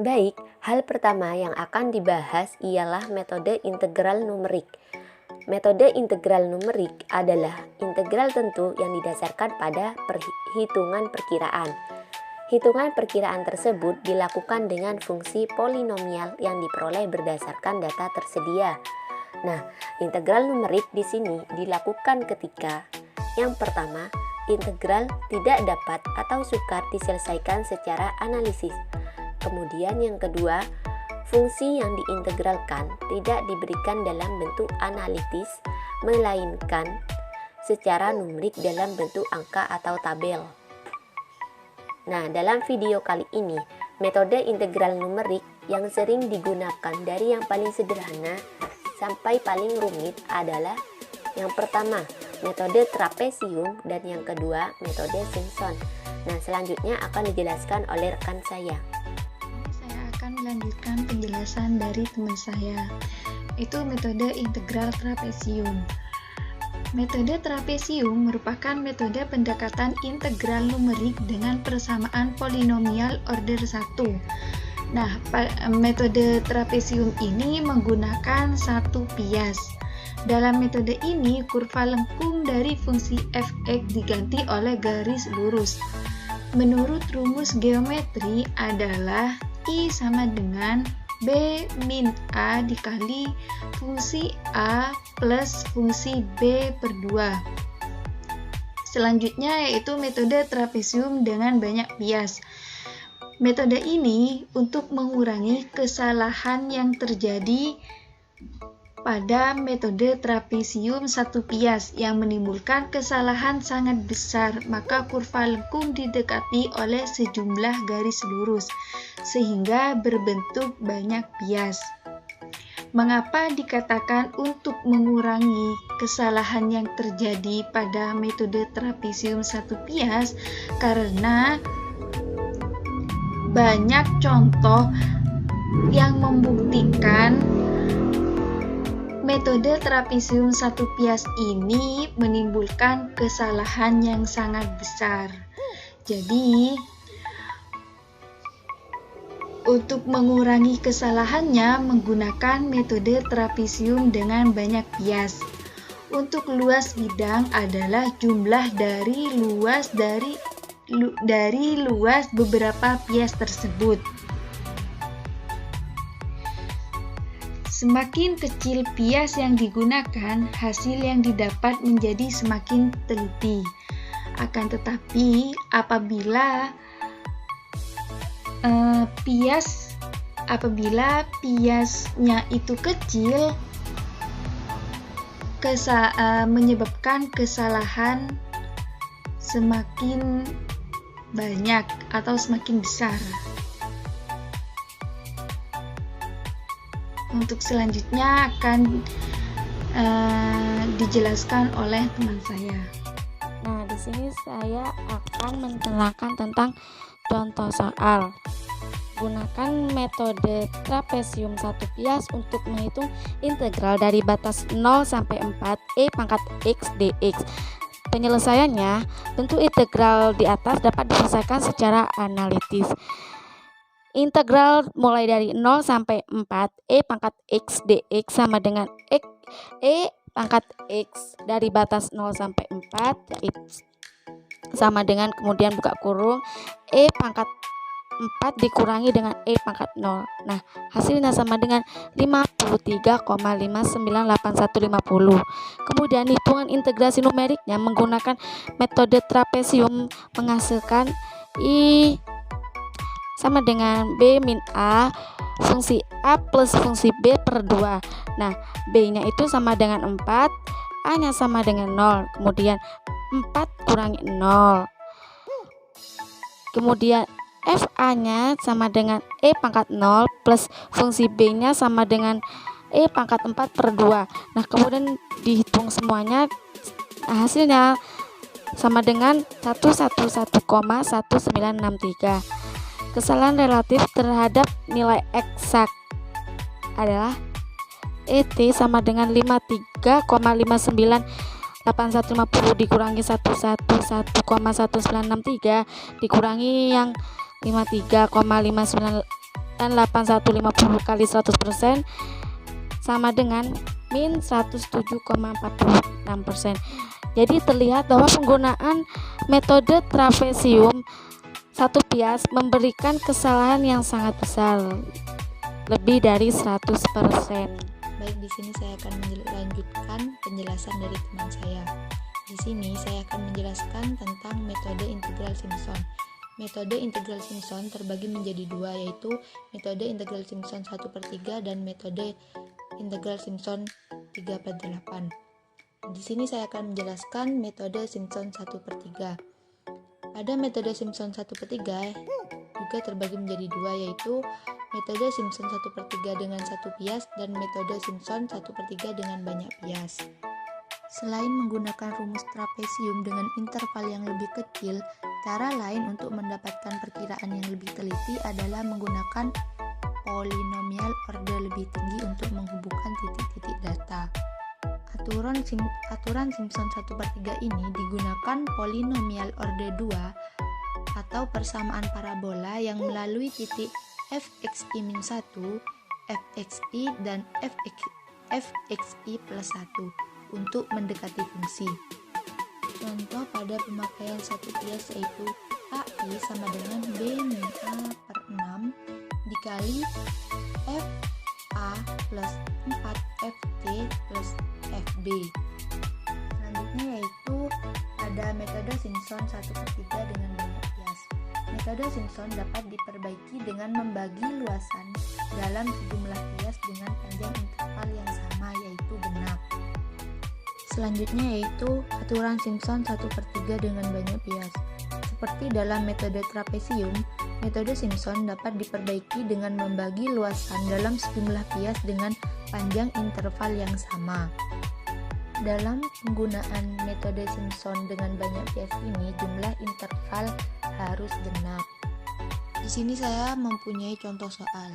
Baik, hal pertama yang akan dibahas ialah metode integral numerik. Metode integral numerik adalah integral tentu yang didasarkan pada perhitungan perkiraan. Hitungan perkiraan tersebut dilakukan dengan fungsi polinomial yang diperoleh berdasarkan data tersedia. Nah, integral numerik di sini dilakukan ketika yang pertama, integral tidak dapat atau sukar diselesaikan secara analisis. Kemudian yang kedua, fungsi yang diintegralkan tidak diberikan dalam bentuk analitis, melainkan secara numerik dalam bentuk angka atau tabel. Nah, dalam video kali ini, metode integral numerik yang sering digunakan dari yang paling sederhana sampai paling rumit adalah yang pertama, metode trapesium, dan yang kedua, metode Simpson. Nah, selanjutnya akan dijelaskan oleh rekan saya. Melanjutkan penjelasan dari teman saya, itu metode integral trapesium. Metode trapesium merupakan metode pendekatan integral numerik dengan persamaan polinomial order 1. Nah, metode trapesium ini menggunakan satu bias. Dalam metode ini, kurva lengkung dari fungsi f(x) diganti oleh garis lurus. Menurut rumus geometri adalah I sama dengan B min A dikali fungsi A plus fungsi B per 2. Selanjutnya yaitu metode trapesium dengan banyak bias. Metode ini untuk mengurangi kesalahan yang terjadi pada metode trapesium satu bias yang menimbulkan kesalahan sangat besar, maka kurva lengkung didekati oleh sejumlah garis lurus sehingga berbentuk banyak bias. Mengapa dikatakan untuk mengurangi kesalahan yang terjadi pada metode trapesium satu bias? Karena banyak contoh yang membuktikan metode trapesium satu bias ini menimbulkan kesalahan yang sangat besar. Jadi, untuk mengurangi kesalahannya menggunakan metode trapesium dengan banyak bias. Untuk luas bidang adalah jumlah dari luas beberapa bias tersebut. Semakin kecil bias yang digunakan, hasil yang didapat menjadi semakin teliti. Akan tetapi, apabila biasnya itu kecil, menyebabkan kesalahan semakin banyak atau semakin besar. Untuk selanjutnya akan dijelaskan oleh teman saya. Nah, di sini saya akan menerangkan tentang contoh soal. Gunakan metode trapesium satu bias untuk menghitung integral dari batas 0 sampai 4 e pangkat x dx. Penyelesaiannya, tentu integral di atas dapat diselesaikan secara analitis. Integral mulai dari 0 sampai 4 e pangkat x dx sama dengan e pangkat x dari batas 0 sampai 4 yaitu sama dengan, kemudian buka kurung, e pangkat 4 dikurangi dengan e pangkat 0. Nah, hasilnya sama dengan 53,598150. Kemudian hitungan integrasi numeriknya menggunakan metode trapesium menghasilkan I sama dengan B min A fungsi A plus fungsi B per 2. Nah, B nya itu sama dengan 4, A nya sama dengan 0, kemudian 4 kurangi 0, kemudian FA nya sama dengan E pangkat 0 plus fungsi B nya sama dengan E pangkat 4 per 2. Nah, kemudian dihitung semuanya, hasilnya sama dengan 111,1963. Kesalahan relatif terhadap nilai eksak adalah ET sama dengan 53,598150 dikurangi 111,1963 dikurangi yang 53,59 menggunakan 8150 kali 100% sama dengan min 107,46%. Jadi terlihat bahwa penggunaan metode trapesium satu bias memberikan kesalahan yang sangat besar, lebih dari 100%. Baik, di sini saya akan melanjutkan penjelasan dari teman saya. Di sini saya akan menjelaskan tentang metode integral Simpson. Metode integral Simpson terbagi menjadi dua, yaitu metode integral Simpson 1/3 dan metode integral Simpson 3/8. Di sini saya akan menjelaskan metode Simpson 1/3. Pada metode Simpson 1/3 juga terbagi menjadi dua, yaitu metode Simpson 1/3 dengan satu bias dan metode Simpson 1/3 dengan banyak bias. Selain menggunakan rumus trapesium dengan interval yang lebih kecil, cara lain untuk mendapatkan perkiraan yang lebih teliti adalah menggunakan polinomial order lebih tinggi untuk menghubungkan titik-titik data. Aturan Simpson 1/3 ini digunakan polinomial order 2 atau persamaan parabola yang melalui titik fxi-1, fxi, dan fxi plus 1 untuk mendekati fungsi. Contoh pada pemakaian satu bias yaitu AI sama dengan B min A per 6 dikali FA plus 4 FT plus FB. Selanjutnya yaitu pada metode Simpson 1/3 dengan banyak bias. Metode Simpson dapat diperbaiki dengan membagi luasan dalam sejumlah bias dengan panjang interval yang sama, yaitu genap. Selanjutnya yaitu aturan Simpson 1/3 dengan banyak bias. Seperti dalam metode trapesium, metode Simpson dapat diperbaiki dengan membagi luasan dalam sejumlah bias dengan panjang interval yang sama. Dalam penggunaan metode Simpson dengan banyak bias ini, jumlah interval harus genap. Di sini saya mempunyai contoh soal.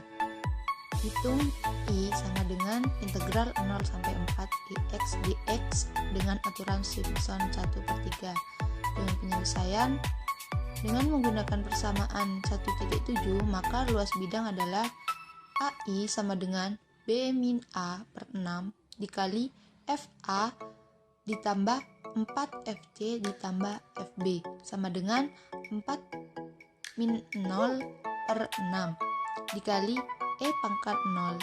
Hitung I sama dengan integral 0 sampai 4 IX dx dengan aturan Simpson 1/3. Dengan penyelesaian dengan menggunakan persamaan 1.7, maka luas bidang adalah AI sama dengan B min A per 6 dikali FA ditambah 4 FC ditambah FB sama dengan 4 min 0 per 6 dikali E pangkat 0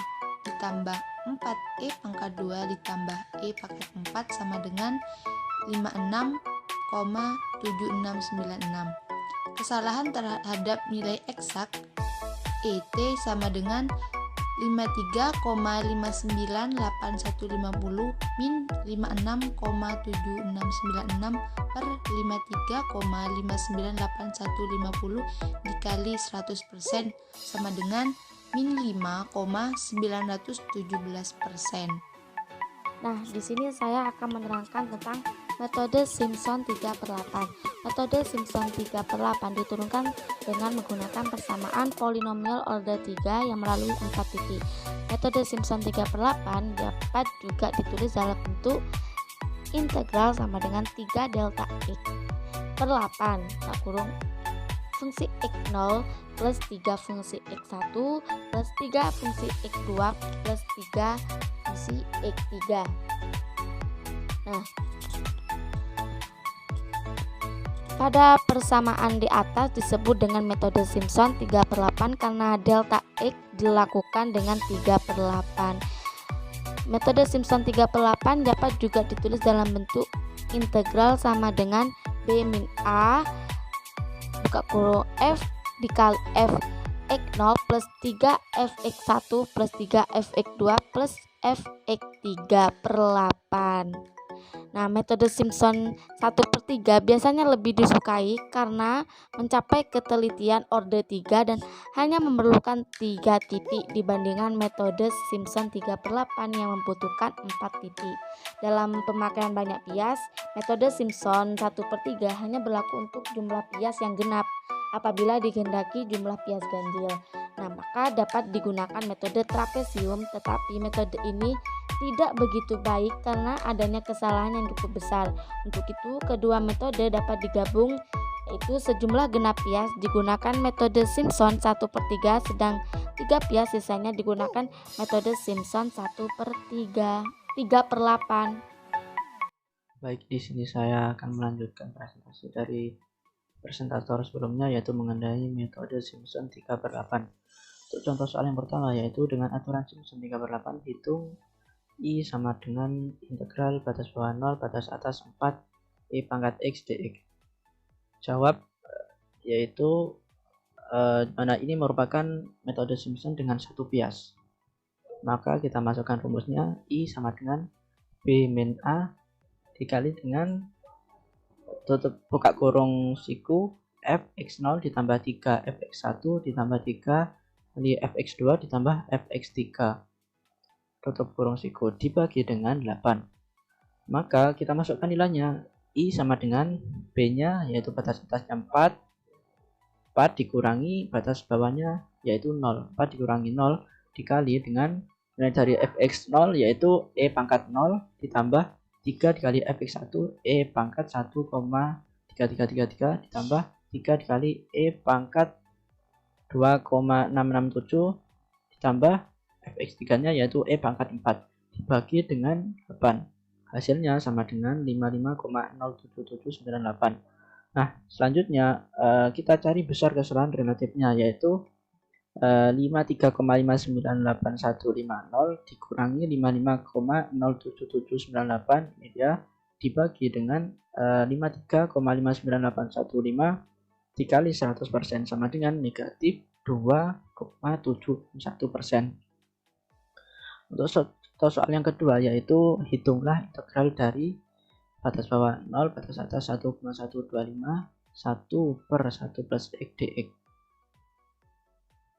ditambah 4E pangkat 2 ditambah E pangkat 4 sama dengan 56,7696. Kesalahan terhadap nilai eksak ET sama dengan 53,598150 min 56,7696 per 53,598150 dikali 100% sama dengan min 5,917%. Nah, di sini saya akan menerangkan tentang metode Simpson 3/8. Metode Simpson 3/8 diturunkan dengan menggunakan persamaan polinomial order 3 yang melalui 4 titik. Metode Simpson 3/8 dapat juga ditulis dalam bentuk integral sama dengan 3 delta X per 8 tak kurung fungsi X0 plus 3 fungsi X1 plus 3 fungsi X2 plus 3 fungsi X3. Nah, pada persamaan di atas disebut dengan metode Simpson 3/8 karena delta X dilakukan dengan 3/8. Metode Simpson 3/8 dapat juga ditulis dalam bentuk integral sama dengan B min A buka kurung F dikali F X0 plus 3 Fx1 plus 3 Fx2 plus Fx3/8. Nah, metode Simpson 1/3 biasanya lebih disukai karena mencapai ketelitian order 3 dan hanya memerlukan 3 titik dibandingkan metode Simpson 3/8 yang membutuhkan 4 titik. Dalam pemakaian banyak bias, metode Simpson 1/3 hanya berlaku untuk jumlah bias yang genap apabila dikehendaki jumlah bias ganjil. Nah, maka dapat digunakan metode trapesium, tetapi metode ini tidak begitu baik karena adanya kesalahan yang cukup besar. Untuk itu, kedua metode dapat digabung yaitu sejumlah genap bias digunakan metode Simpson 1/3, sedang 3 bias sisanya digunakan metode Simpson 1/3/8. Baik, di sini saya akan melanjutkan presentasi dari presentator sebelumnya, yaitu mengenai metode Simpson 3/8. Untuk contoh soal yang pertama, yaitu dengan aturan Simpson 3/8, hitung I sama dengan integral batas bawah 0 batas atas 4 E pangkat X dx. Jawab, yaitu mana ini merupakan metode Simpson dengan satu bias. Maka kita masukkan rumusnya, I sama dengan B min A dikali dengan tutup buka kurung siku fx0 ditambah 3 fx1 ditambah 3 kali fx2 ditambah fx3 tutup kurung siku dibagi dengan 8. Maka kita masukkan nilainya, I sama dengan B nya yaitu batas atasnya 4 dikurangi batas bawahnya yaitu 0, 4 dikurangi 0 dikali dengan nilai dari fx0 yaitu E pangkat 0 ditambah 3 dikali fx1 E pangkat 1,3333 ditambah 3 dikali E pangkat 2,667 ditambah fx3 nya yaitu E pangkat 4 dibagi dengan 8. Hasilnya sama dengan 55,07798. Nah, selanjutnya kita cari besar kesalahan relatifnya, yaitu 53,598150 dikurangi 55,07798 ini dia dibagi dengan 53,598115 dikali 100% sama dengan negatif 2,71%. Untuk soal yang kedua, yaitu hitunglah integral dari batas bawah 0 batas atas 1,125 1/1 plus x dx.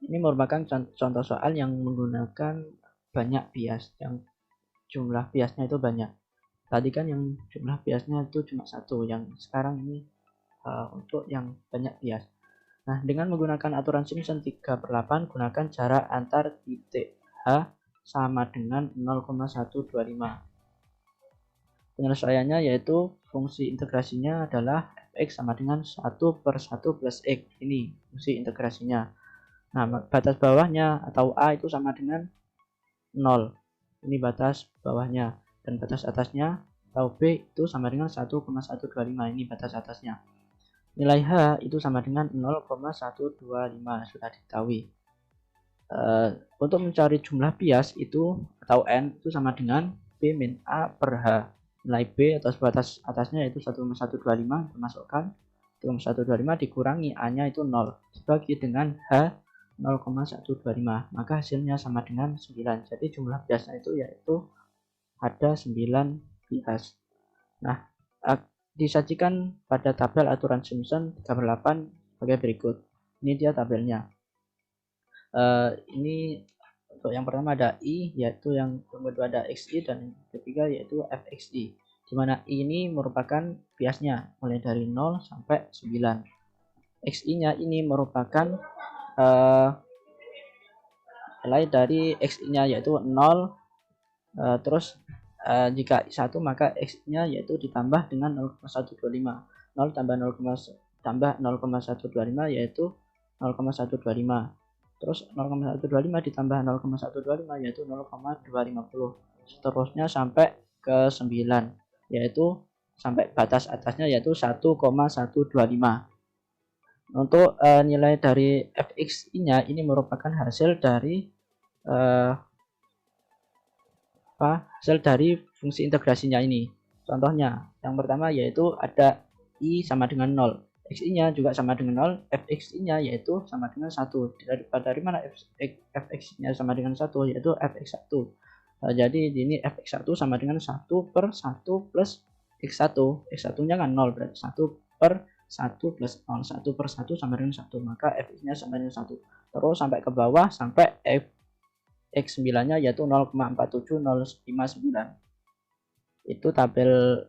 Ini merupakan contoh soal yang menggunakan banyak bias, yang jumlah biasnya itu banyak. Tadi kan yang jumlah biasnya itu cuma satu, yang sekarang ini untuk yang banyak bias. Nah, dengan menggunakan aturan Simpson 3/8, gunakan jarak antar titik H sama dengan 0,125. Penyelesaiannya yaitu fungsi integrasinya adalah fx sama dengan 1/1 plus x. Ini fungsi integrasinya. Nah, batas bawahnya atau A itu sama dengan 0. Ini batas bawahnya. Dan batas atasnya atau B itu sama dengan 1,125. Ini batas atasnya. Nilai H itu sama dengan 0,125. Sudah diketahui. Untuk mencari jumlah bias itu atau N itu sama dengan B min A per H. Nilai B atas batas atasnya itu 1,125, dimasukkan 1,125 dikurangi A nya itu 0 dibagi dengan H 0,125, maka hasilnya sama dengan 9. Jadi jumlah biasnya itu yaitu ada 9 bias. Nah, disajikan pada tabel aturan Simpson 3/8 sebagai berikut. Ini dia tabelnya. Ini untuk yang pertama ada I, yaitu yang kedua ada XI, dan yang ketiga yaitu FXI, di mana I ini merupakan biasnya mulai dari 0 sampai 9. XI nya ini merupakan mulai dari XI nya yaitu 0, terus jika 1 maka XI nya yaitu ditambah dengan 0,125, 0 tambah 0,125 yaitu 0,125. Terus 0,125 ditambah 0,125 yaitu 0,250. Seterusnya sampai ke 9, yaitu sampai batas atasnya yaitu 1,125. Untuk nilai dari fx-nya ini merupakan hasil dari hasil dari fungsi integrasinya ini. Contohnya, yang pertama yaitu ada I sama dengan 0. Xi-nya juga sama dengan 0, fx-nya yaitu sama dengan 1. Dari mana fx-nya sama dengan 1, yaitu fx1. Jadi ini fx1 sama dengan 1/1 plus x1. x1-nya kan 0, berarti 1/1 plus 0. 1/1 sama dengan 1, maka fx-nya sama dengan 1. Terus sampai ke bawah sampai x9-nya yaitu 0,47059. Itu tabel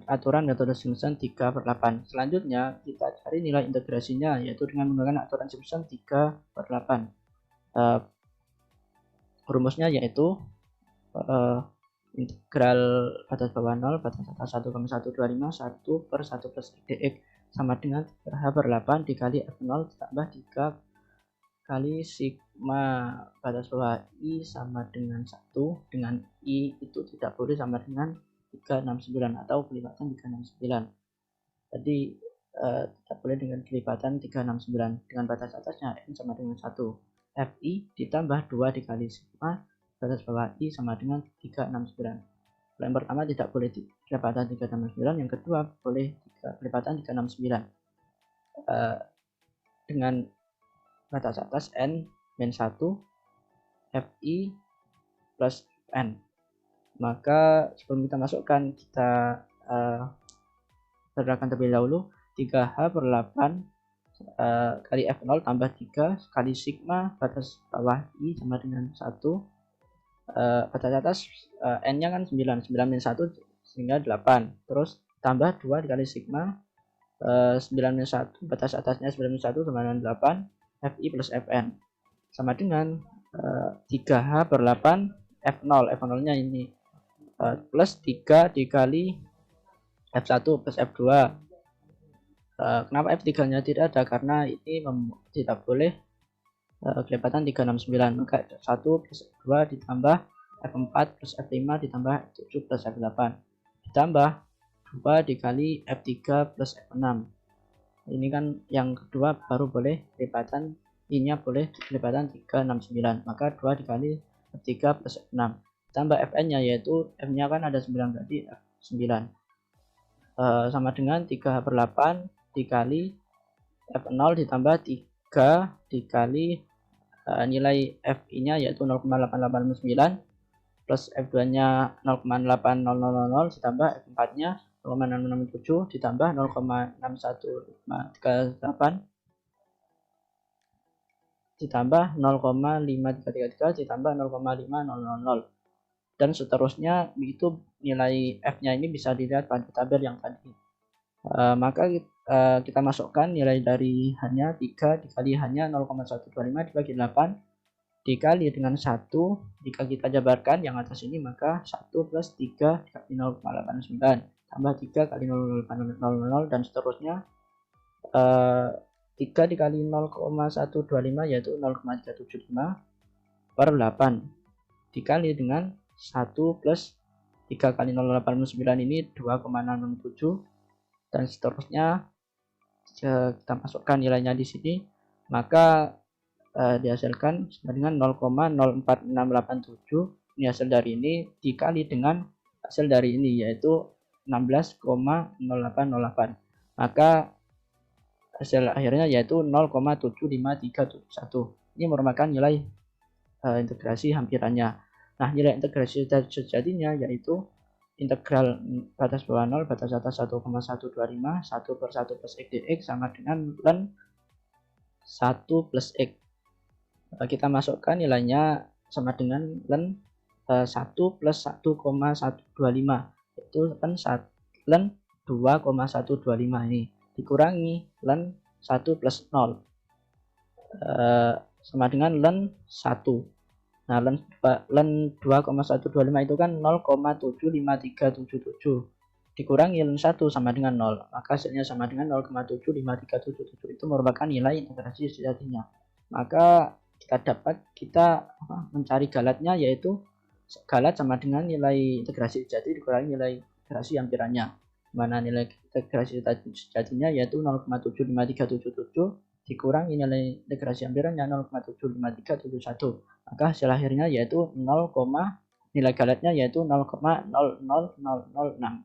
aturan metode Simpson 3/8. Selanjutnya kita cari nilai integrasinya, yaitu dengan menggunakan aturan Simpson 3/8. Rumusnya yaitu integral batas bawah 0 batas atas 1,125 1 per 1 plus dx sama dengan 3h per 8 dikali f0 ditambah 3 kali sigma batas bawah i sama dengan 1 dengan i itu tidak boleh sama dengan 369 atau kelipatan 369. Tadi tidak boleh dengan kelipatan 369 dengan batas atasnya n sama dengan 1. Fi ditambah 2 dikali sigma batas bawah i sama dengan 369. Yang pertama tidak boleh kelipatan 369, yang kedua boleh kelipatan 369. Dengan batas atas n min 1 fi plus n. Maka sebelum kita masukkan, kita sederhanakan terlebih dahulu. 3h per 8 kali f0 tambah 3 kali sigma batas bawah i sama dengan 1. Batas atas n nya kan 9 min 1 sehingga 8, terus tambah 2 dikali sigma 9 min 1 batas atasnya 9 min 1 sama dengan 8 fi plus fn sama dengan 3h per 8 f0 nya ini plus 3 dikali f1 plus f2. Kenapa f3 nya tidak ada? Karena ini tidak boleh kelipatan 369, maka f1 plus f2 ditambah f4 plus f5 ditambah f7 plus f8 ditambah 2 dikali f3 plus f6. Ini kan yang kedua baru boleh kelipatan, ini boleh kelipatan 369, maka 2 dikali f3 plus f6 ditambah fn nya, yaitu f nya kan ada 9 berarti f9 sama dengan 3h per 8 dikali f0 ditambah 3 dikali nilai fi nya yaitu 0,889 plus f2 nya 0,80000 ditambah f4 nya 0,667 ditambah 0,61538 ditambah 0,5333 ditambah 0,5000 dan seterusnya. Begitu nilai f nya ini bisa dilihat pada tabel yang tadi. Maka kita masukkan nilai dari hanya 3 dikali hanya 0,125 dibagi 8 dikali dengan 1. Jika kita jabarkan yang atas ini, maka 1 plus 3 dikali 0,89 tambah 3 kali 0,800 dan seterusnya. 3 dikali 0,125 yaitu 0,375 per 8 dikali dengan 1 plus 3 kali 0,889 ini 2,667 dan seterusnya. Kita masukkan nilainya di sini, maka dihasilkan dengan 0,04687. Ini hasil dari ini dikali dengan hasil dari ini yaitu 16,0808, maka hasil akhirnya yaitu 0,75371. Ini merupakan nilai integrasi hampirannya. Nah, nilai integrasi sejatinya yaitu integral batas bawah 0 batas atas 1,125 1 per 1 plus x dx sama dengan ln 1 plus x. Kita masukkan nilainya sama dengan ln 1 plus 1,125 yaitu ln 2,125 ini dikurangi ln 1 plus 0 sama dengan ln 1. Nah, ln 2,125 itu kan 0,75377 dikurangi ln 1 sama dengan 0, maka hasilnya sama dengan 0,75377. Itu merupakan nilai integrasi sejatinya. Maka kita mencari galatnya, yaitu galat sama dengan nilai integrasi sejati dikurangi nilai integrasi hampirannya, mana nilai integrasi sejatinya yaitu 0,75377 dikurangi nilai integrasi hampirannya 0,75371, maka hasil akhirnya yaitu nilai galatnya yaitu 0,00006.